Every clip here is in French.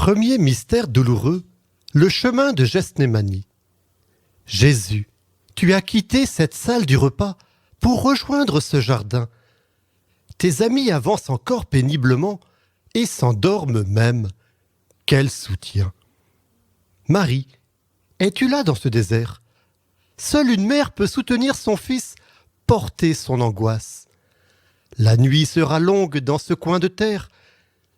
Premier mystère douloureux, le chemin de Gethsémani. Jésus, tu as quitté cette salle du repas pour rejoindre ce jardin. Tes amis avancent encore péniblement et s'endorment même. Quel soutien! Marie, es-tu là dans ce désert? Seule une mère peut soutenir son fils, porter son angoisse. La nuit sera longue dans ce coin de terre.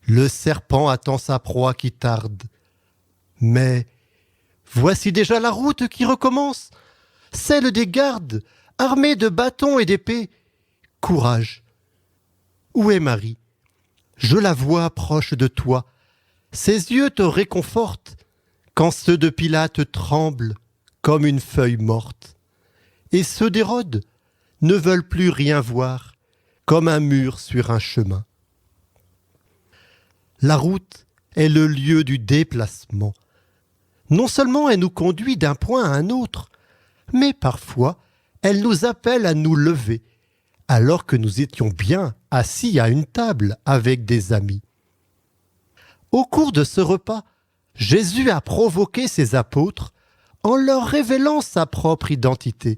Le serpent attend sa proie qui tarde. Mais voici déjà la route qui recommence, celle des gardes, armés de bâtons et d'épées. Courage! Où est Marie? Je la vois proche de toi. Ses yeux te réconfortent, quand ceux de Pilate tremblent comme une feuille morte. Et ceux d'Hérode ne veulent plus rien voir, comme un mur sur un chemin. La route est le lieu du déplacement. Non seulement elle nous conduit d'un point à un autre, mais parfois elle nous appelle à nous lever, alors que nous étions bien assis à une table avec des amis. Au cours de ce repas, Jésus a provoqué ses apôtres en leur révélant sa propre identité,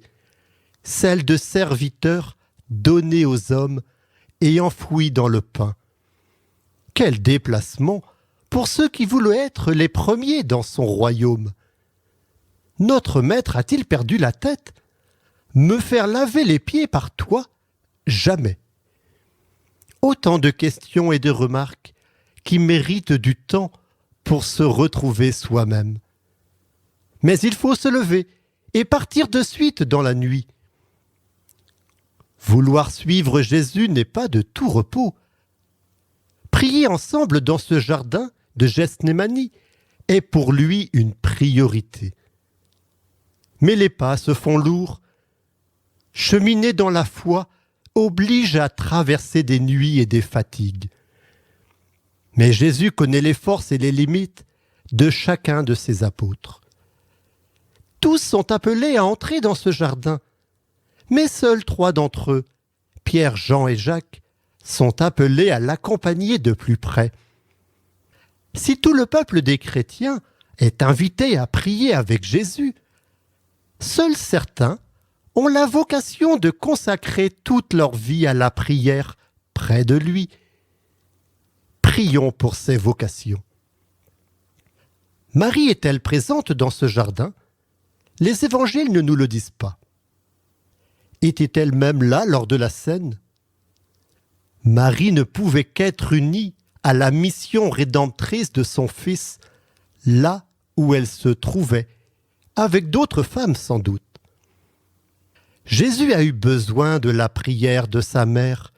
celle de serviteur donné aux hommes et enfoui dans le pain. Quel déplacement pour ceux qui voulaient être les premiers dans son royaume! Notre maître a-t-il perdu la tête? Me faire laver les pieds par toi? Jamais. Autant de questions et de remarques qui méritent du temps pour se retrouver soi-même. Mais il faut se lever et partir de suite dans la nuit. Vouloir suivre Jésus n'est pas de tout repos. Prier ensemble dans ce jardin de Gethsémani est pour lui une priorité. Mais les pas se font lourds. Cheminer dans la foi oblige à traverser des nuits et des fatigues. Mais Jésus connaît les forces et les limites de chacun de ses apôtres. Tous sont appelés à entrer dans ce jardin, mais seuls 3 d'entre eux, Pierre, Jean et Jacques, sont appelés à l'accompagner de plus près. Si tout le peuple des chrétiens est invité à prier avec Jésus, seuls certains ont la vocation de consacrer toute leur vie à la prière près de lui. Prions pour ces vocations. Marie est-elle présente dans ce jardin? Les évangiles ne nous le disent pas. Était-elle même là lors de la scène? Marie ne pouvait qu'être unie à la mission rédemptrice de son Fils, là où elle se trouvait, avec d'autres femmes sans doute. Jésus a eu besoin de la prière de sa mère.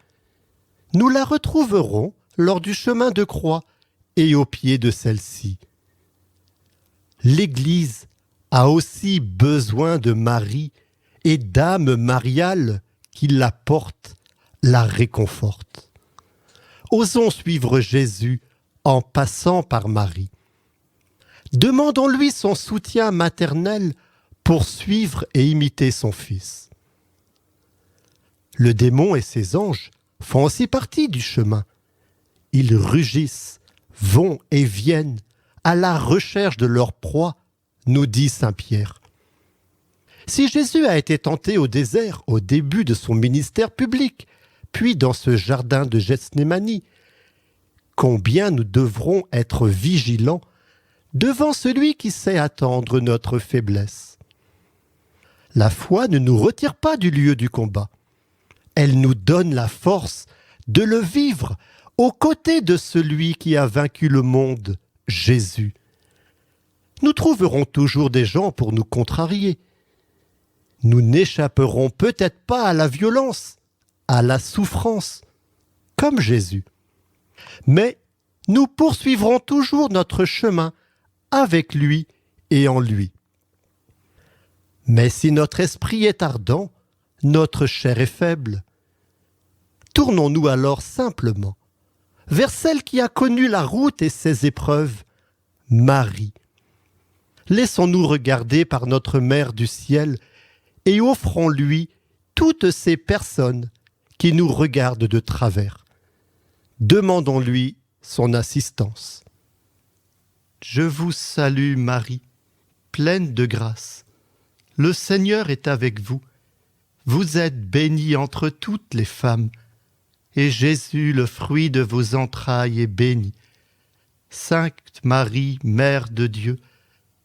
Nous la retrouverons lors du chemin de croix et au pied de celle-ci. L'Église a aussi besoin de Marie et d'âmes mariales qui la portent, la réconfortent. Osons suivre Jésus en passant par Marie. Demandons-lui son soutien maternel pour suivre et imiter son Fils. Le démon et ses anges font aussi partie du chemin. Ils rugissent, vont et viennent à la recherche de leur proie, nous dit saint Pierre. Si Jésus a été tenté au désert au début de son ministère public, puis dans ce jardin de Gethsémani, combien nous devrons être vigilants devant celui qui sait attendre notre faiblesse. La foi ne nous retire pas du lieu du combat. Elle nous donne la force de le vivre aux côtés de celui qui a vaincu le monde, Jésus. Nous trouverons toujours des gens pour nous contrarier. Nous n'échapperons peut-être pas à la violence, à la souffrance, comme Jésus. Mais nous poursuivrons toujours notre chemin avec lui et en lui. Mais si notre esprit est ardent, notre chair est faible. Tournons-nous alors simplement vers celle qui a connu la route et ses épreuves, Marie. Laissons-nous regarder par notre Mère du ciel et offrons-lui toutes ces personnes qui nous regardent de travers. Demandons-lui son assistance. Je vous salue Marie, pleine de grâce. Le Seigneur est avec vous. Vous êtes bénie entre toutes les femmes, et Jésus, le fruit de vos entrailles, est béni. Sainte Marie, Mère de Dieu,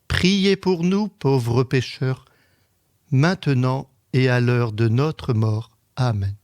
priez pour nous, pauvres pécheurs, maintenant et à l'heure de notre mort. Amen.